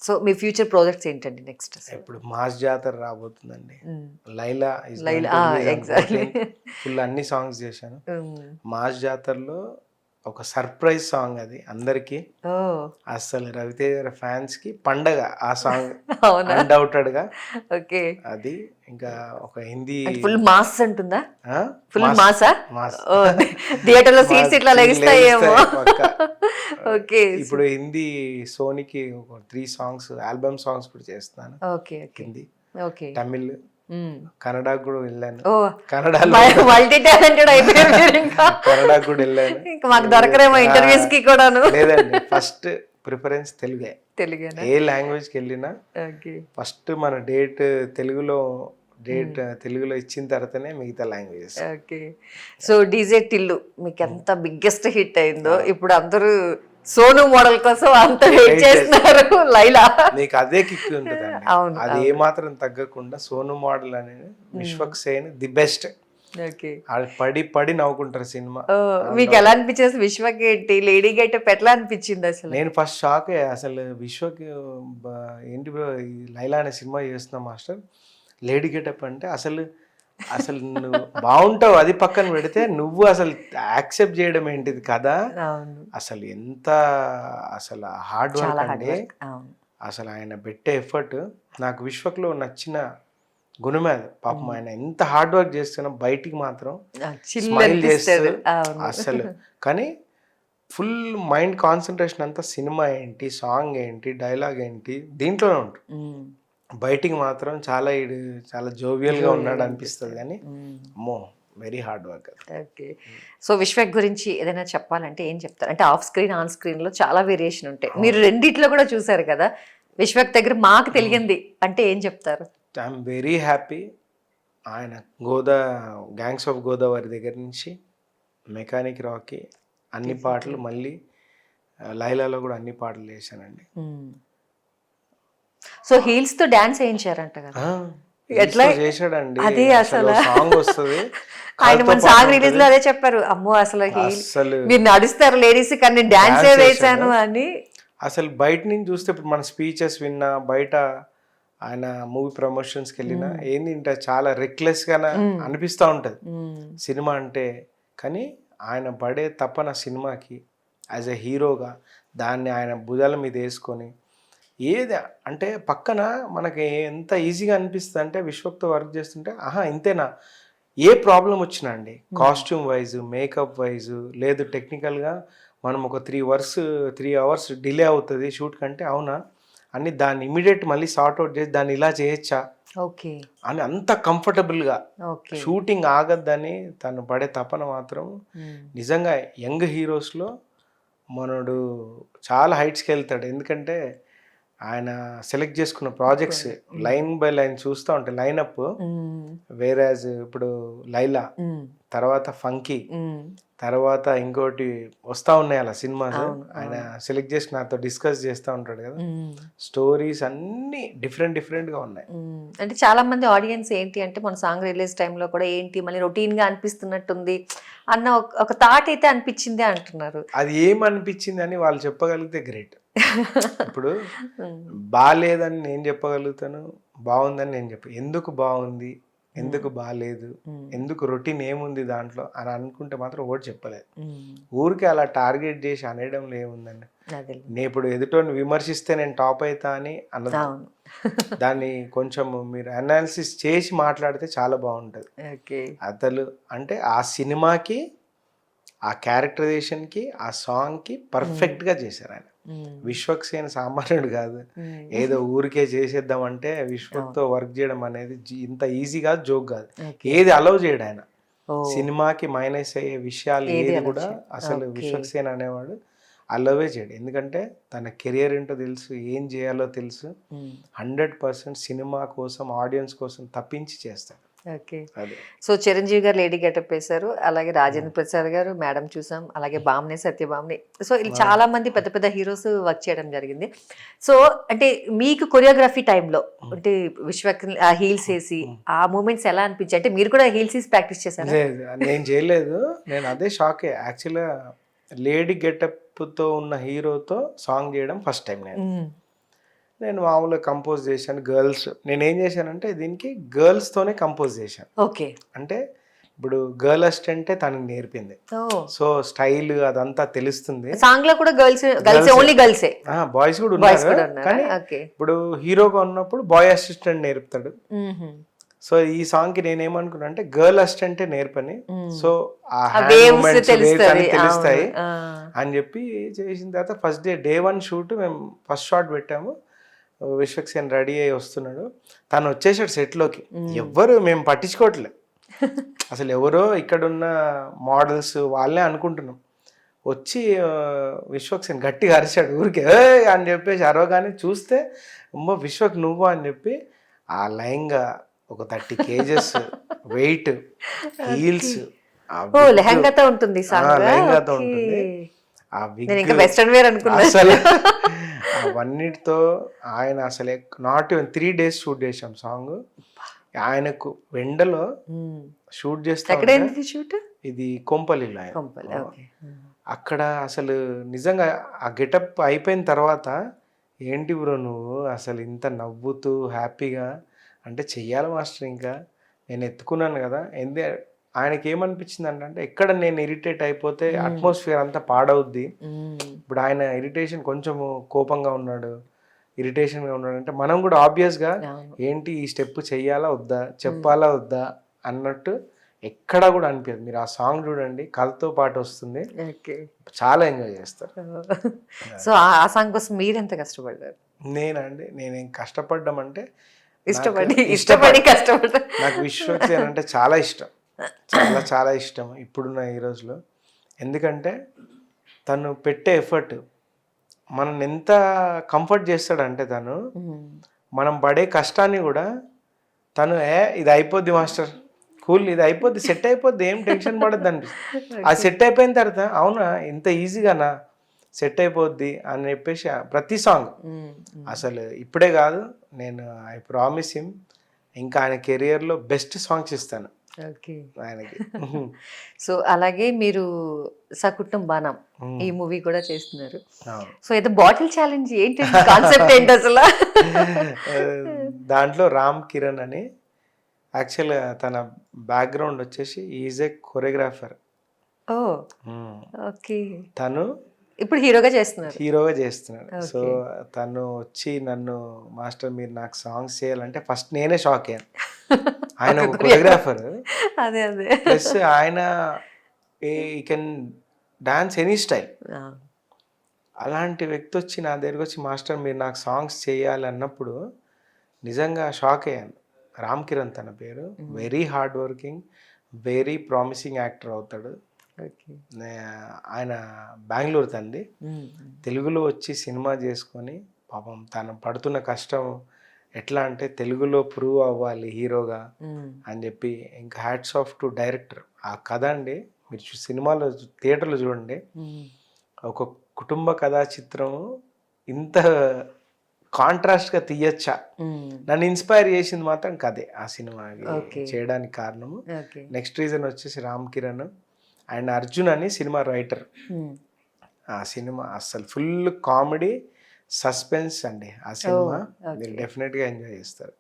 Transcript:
So మీ future projects ఏంటండి next? ఇప్పుడు mass జాతర రాబోతుందండి. లైలా లైలా ఎగ్జాక్ట్లీ. ఫుల్ అన్ని సాంగ్స్ చేశాను. మాస్ జాతరలో ఒక సర్ప్రైజ్ సాంగ్ అది అందరికి. అసలు రవితేజ గారి ఫ్యాన్స్ కి పండగ ఆ సాంగ్ అన్డౌటెడ్ గా. ఓకే. అది ఇంకా ఒక హిందీ ఫుల్ మాస్ అంటుందా? ఫుల్ మాసా? థియేటర్ లో సీట్స్ ఇట్లా లెగిస్తాయేమో. ఓకే. ఇప్పుడు హిందీ సోనీకి ఒక 3 సాంగ్స్ ఆల్బమ్ సాంగ్స్ కూడా చేస్తున్నాను. ఓకే. హిందీ, ఓకే, తమిళ్, కన్నడ కూడా వెళ్ళాను. కన్నడలో మల్టీ టాలెంటెడ్ అయిపోయారు మీరు. ఇంకా కన్నడ కూడా వెళ్ళాను. ఇంకా మాకు దొరకరేమో ఇంటర్వ్యూస్ కి కూడాను. లేదండి, ఫస్ట్ ప్రిఫరెన్స్ తెలుగే. తెలుగేనా? ఏ లాంగ్వేజ్కి వెళ్ళినా ఫస్ట్ మన తెలుగులో ఇచ్చిన తర్వాతనే మిగతా languages. Okay. So DJ Tillu మీకు ఎంత బిగ్గెస్ట్ హిట్ అయిందో, ఇప్పుడు అందరూ సోను మోడల్ కోసం అంత వెయిట్ చేస్తున్నారు. లైలా నీకు అదే కిక్ ఉంటుందండి. అది ఏ మాత్రం తగ్గకుండా సోను మోడల్ అనేది విశ్వక్ సేన్ ది బెస్ట్. పడి పడి నవ్వుకుంటారు సినిమా. మీకు ఎలా అనిపించేది విశ్వక్ ఏంటి లేడీ గెటప్ ఎట్లా అనిపించింది అసలు? నేను ఫస్ట్ షాక్ అసలు విశ్వక్ ఏంటి బ్రో లైలా అనే సినిమా చేస్తున్నా మాస్టర్, లేడీ గెటప్ అంటే అసలు నువ్వు బాగుంటావు అది పక్కన పెడితే నువ్వు అసలు యాక్సెప్ట్ చేయడం ఏంటిది కదా. అసలు ఎంత అసలు హార్డ్ వర్క్ అండి. అసలు ఆయన పెట్టే ఎఫర్ట్ నాకు విశ్వక్లో నచ్చిన గుణమే అది. పాపం ఆయన ఎంత హార్డ్ వర్క్ చేస్తున్నా బయటికి మాత్రం స్మైల్ చేస్తారు అసలు. కానీ ఫుల్ మైండ్ కాన్సన్ట్రేషన్ అంతా సినిమా ఏంటి, సాంగ్ ఏంటి, డైలాగ్ ఏంటి దీంట్లోనే ఉంటుంది. బయటికి మాత్రం చాలా జోవియల్ గా ఉన్నాడు అనిపిస్తుంది, కానీ అమ్మో very hard work. Okay. So Vishwak గురించి ఏదైనా చెప్పాలంటే ఏం చెప్తారు? అంటే ఆఫ్ స్క్రీన్ ఆన్ స్క్రీన్ లో చాలా వేరియేషన్ ఉంటాయి. మీరు రెండిట్లో కూడా చూసారు కదా, విశ్వక్ దగ్గర మాకు తెలియంది అంటే ఏం చెప్తారు? I'm very happy. ఆయన గ్యాంగ్స్ ఆఫ్ గోదావరి దగ్గర నుంచి మెకానిక్ రాకి అన్ని పాటలు, మళ్ళీ లైలాలో కూడా అన్ని పాటలు చేశానండి. సో హీల్స్ తో డాన్స్ వేయించారంట కదా, ఎట్లా చేశాడండి? అది అసలు సాంగ్ వస్తుంది ఆయన మన సాంగ్ రిలీజ్ లో అదే చెప్పారు, అమ్మో అసలు మీరు నడుస్తారు లేడీస్ కానీ డాన్స్ వేసాను అని. అసలు బయట నుంచి చూస్తే ఇప్పుడు మన స్పీచెస్ విన్నా, బయట ఆయన మూవీ ప్రమోషన్స్కి వెళ్ళినా ఏంటి చాలా రెక్లెస్ గా అనిపిస్తూ ఉంటది సినిమా అంటే. కానీ ఆయన పడే తపన సినిమాకి యాజ్ ఎ హీరోగా దాన్ని ఆయన భుజాల మీద వేసుకొని ఏది అంటే పక్కన మనకి ఎంత ఈజీగా అనిపిస్తుంది అంటే విశ్వక్తో వర్క్ చేస్తుంటే ఇంతేనా, ఏ ప్రాబ్లం వచ్చినా అండి కాస్ట్యూమ్ వైజ్, మేకప్ వైజ్, లేదు టెక్నికల్గా మనం ఒక 3 అవర్స్ డిలే అవుతుంది షూట్ కంటే, అవునా అని దాన్ని ఇమీడియట్ మళ్ళీ సార్ట్అవుట్ చేసి దాన్ని ఇలా చేయొచ్చా అని అంత కంఫర్టబుల్గా షూటింగ్ ఆగద్దని తను పడే తపన మాత్రం నిజంగా యంగ్ హీరోస్లో మనోడు చాలా హైట్స్కి వెళ్తాడు. ఎందుకంటే ఆయన సెలెక్ట్ చేసుకున్న ప్రాజెక్ట్స్ లైన్ బై లైన్ చూస్తూ ఉంటాయి లైనప్. వేరేజ్ ఇప్పుడు లైలా తర్వాత ఫంకీ తర్వాత ఇంకోటి వస్తూ ఉన్నాయి అలా సినిమాస్. ఆయన సెలెక్ట్ చేసి నాతో డిస్కస్ చేస్తూ ఉంటాడు కదా, స్టోరీస్ అన్ని డిఫరెంట్గా ఉన్నాయి. అంటే చాలా మంది ఆడియన్స్ ఏంటి అంటే మన సాంగ్ రిలీజ్ టైంలో కూడా ఏంటి మళ్ళీ రొటీన్ గా అనిపిస్తున్నట్టుంది అన్న ఒక థాట్ అయితే అనిపించింది అంటున్నారు. అది ఏమనిపించింది అని వాళ్ళు చెప్పగలిగితే గ్రేట్. ఇప్పుడు బాగాలేదని నేను చెప్పగలుగుతాను, బాగుందని నేను ఎందుకు బాగుంది, ఎందుకు బాగాలేదు, ఎందుకు రొటీన్ ఏముంది దాంట్లో అని అనుకుంటే మాత్రం ఓటు చెప్పలేదు. ఊరికి అలా టార్గెట్ చేసి అనేయడంలో ఏముందండి. నేను ఇప్పుడు ఎదుటోని విమర్శిస్తే నేను టాప్ అవుతా అని అన్నది. దాన్ని కొంచెం మీరు అనాలిసిస్ చేసి మాట్లాడితే చాలా బాగుంటుంది. అసలు అంటే ఆ సినిమాకి, ఆ క్యారెక్టరైజేషన్కి, ఆ సాంగ్కి పర్ఫెక్ట్గా చేశారు ఆయన. విశ్వక్ సేన్ సామాన్యుడు కాదు, ఏదో ఊరికే చేసేద్దామంటే విశ్వక్తో వర్క్ చేయడం అనేది ఇంత ఈజీ కాదు, జోక్ కాదు. ఏది అలౌ చేయడు ఆయన. సినిమాకి మైనస్ అయ్యే విషయాలు ఏది కూడా అసలు విశ్వక్ సేన్ అనేవాడు అలవే చేయడు. ఎందుకంటే తన కెరియర్ ఏంటో తెలుసు, ఏం చేయాలో తెలుసు. 100% సినిమా కోసం, ఆడియన్స్ కోసం తప్పించి చేస్తాడు. ఓకే. సో చిరంజీవి గారు లేడీ గెటప్ వేశారు, అలాగే రాజేంద్ర ప్రసాద్ గారు మేడం చూసాం, అలాగే బామ్నే సత్యభామని. సో ఇలా చాలా మంది పెద్ద పెద్ద హీరోస్ వర్క్ చేయడం జరిగింది. సో అంటే మీకు కొరియోగ్రఫీ టైంలో అంటే విశ్వక్ హీల్స్ వేసి ఆ మూమెంట్స్ ఎలా అనిపించాయి? అంటే మీరు కూడా హీల్స్ వేసి ప్రాక్టీస్ చేశారు? నేను చేయలేదు, నేను అదే షాకే. యాక్చువల్గా లేడీ గెటప్ తో ఉన్న హీరోతో సాంగ్ చేయడం ఫస్ట్ టైం నేను. నేను మామూలుగా కంపోజ్ చేశాను గర్ల్స్. నేనేం చేశానంటే దీనికి గర్ల్స్తోనే కంపోజ్ చేశాను. ఓకే. అంటే ఇప్పుడు గర్ల్ అసిస్టెంటే తనకి నేర్పింది. ఓ సో స్టైల్ అదంతా తెలుస్తుంది. సాంగ్ లో కూడా గర్ల్స్ Girls ఏ. ఓన్లీ గర్ల్సే. బాయ్స్ కూడా బాయ్స్ ఉన్నారు కూడా ఉన్నారా? కానీ ఓకే. ఇప్పుడు హీరోగా ఉన్నప్పుడు బాయ్ అసిస్టెంట్ నేర్పుతాడు. సో ఈ సాంగ్ కి నేనేమనుకున్నా అంటే గర్ల్ అసిస్టెంటే నేర్పని. సో ఆ hand movements, waves అన్ని తెలుస్తాయి అని చెప్పి చేసిన తర్వాత ఫస్ట్ డే 1 షూట్ మేము ఫస్ట్ షాట్ పెట్టాము. విశ్వక్సేన్ రెడీ అయ్యి వస్తున్నాడు, తను వచ్చేసాడు సెట్లోకి. ఎవ్వరు మేము పట్టించుకోవట్లే అసలు, ఎవరో ఇక్కడున్న మోడల్స్ వాళ్ళే అనుకుంటున్నాం. వచ్చి విశ్వక్సేన్ గట్టిగా అరిచాడు ఊరికే "ఏయ్" అని చెప్పేసి అరవగానే చూస్తే అమ్మో విశ్వక్ నువ్వు అని చెప్పి ఆ లైన్గా ఒక 30 కేజెస్ వెయిట్, హీల్స్, ఓ లెహంగాతో ఉంటుంది సాంగ్. లెహంగాతో ఉంటుంది. ఆ నేను ఇంకా విగ్ వెస్టర్న్ వేర్ అనుకున్నా. అసలు అవన్నిటితో ఆయన అసలు నాట్ ఈవెన్ 3 days షూట్ చేసాం సాంగ్. ఆయనకు వెండలో షూట్ చేస్తా ఎక్కడ ఉంటే, అయింది షూట్? ఇది కొంపల్లిలో ఆయన. కొంపల్లి. ఓకే. అక్కడ అసలు నిజంగా ఆ గెటప్ అయిపోయిన తర్వాత ఏంటి బ్రో నువ్వు అసలు ఇంత నవ్వుతూ హ్యాపీగా అంటే చెయ్యాలి మాస్టర్, ఇంకా నేను ఎత్తుకున్నాను కదా. ఆయనకి ఏమనిపించింది అంటే ఎక్కడ నేను ఇరిటేట్ అయిపోతే అట్మాస్ఫియర్ అంతా పాడవుద్ది. ఇప్పుడు ఆయన ఇరిటేషన్ కొంచెము కోపంగా ఉన్నాడు, ఇరిటేషన్గా ఉన్నాడు అంటే మనం కూడా ఆబ్వియస్గా ఏంటి ఈ స్టెప్ చెయ్యాలా వద్దా, చెప్పాలా వద్దా అన్నట్టు ఎక్కడా కూడా అనిపించదు. మీరు ఆ సాంగ్ చూడండి, కథతో పాటు వస్తుంది, చాలా ఎంజాయ్ చేస్తారు. సో ఆ సాంగ్ కోసం మీరు ఎంత కష్టపడ్డారు? నేనండి నేనేం కష్టపడ్డం అంటే ఇష్టపడి కష్టపడ్డా. నాకు విశ్వక్సేన్ అంటే చాలా ఇష్టం, చాలా చాలా ఇష్టం ఇప్పుడున్న ఈ రోజులో. ఎందుకంటే తను పెట్టే ఎఫర్ట్ మనం ఎంత కంఫర్ట్ చేస్తాడంటే తను మనం పడే కష్టాన్ని కూడా తను ఇది అయిపోద్ది మాస్టర్, కూల్, ఇది అయిపోద్ది, సెట్ అయిపోద్ది, ఏం టెన్షన్ పడద్దు అనిపిస్తుంది. అది సెట్ అయిపోయిన తర్వాత అవునా ఇంత ఈజీగానా సెట్ అయిపోద్ది అని చెప్పేసి ప్రతి సాంగ్ అసలు ఇప్పుడే కాదు, నేను ఐ ప్రామిస్ హిమ్ ఇంకా ఆయన కెరియర్లో బెస్ట్ సాంగ్స్ ఇస్తాను ఆయనకి. సో అలాగే మీరు సకుటుంబనం ఈ మూవీ కూడా చేస్తున్నారు. సో ఏదో బాటిల్ ఛాలెంజ్ ఏంటి కాన్సెప్ట్ ఏంటి అసలు? దాంట్లో రామ్ కిరణ్ అని, యాక్చువల్గా తన బ్యాక్గ్రౌండ్ వచ్చేసి is a choreographer. Oh okay. తను ఇప్పుడు హీరోగా చేస్తున్నాడు. సో తను వచ్చి నన్ను మాస్టర్ మీరు నాకు సాంగ్స్ చేయాలంటే ఫస్ట్ నేనే షాక్ అయ్యాను. ఆయన ఒక కొరియోగ్రాఫర్, అదే అదే ప్లస్ ఆయన ఈ కెన్ డాన్స్ ఎనీ స్టైల్. అలాంటి వ్యక్తి వచ్చి నా దగ్గరికి వచ్చి మాస్టర్ మీరు నాకు సాంగ్స్ చేయాలి అన్నప్పుడు నిజంగా షాక్ అయ్యాను. రామ్ కిరణ్ తన పేరు, very hard working, very promising actor అవుతాడు. ఆయన బెంగళూరు తంది, తెలుగులో వచ్చి సినిమా చేసుకొని పాపం తను పడుతున్న కష్టం ఎట్లా అంటే తెలుగులో ప్రూవ్ అవ్వాలి హీరోగా అని చెప్పి. ఇంకా హ్యాట్స్ ఆఫ్ టు డైరెక్టర్. ఆ కథ అండి మీరు సినిమాలో థియేటర్లో చూడండి, ఒక కుటుంబ కథా చిత్రం ఇంత కాంట్రాస్ట్గా తీయచ్చా, నన్ను ఇన్స్పైర్ చేసింది మాత్రం కథే ఆ సినిమా చేయడానికి కారణము. నెక్స్ట్ రీజన్ వచ్చేసి రామ్ కిరణ్ అండ్ అర్జున్ అని సినిమా రైటర్. ఆ సినిమా అస్సలు ఫుల్ కామెడీ సస్పెన్స్ అండి. ఆ సినిమా మీరు డెఫినెట్గా ఎంజాయ్ చేస్తారు.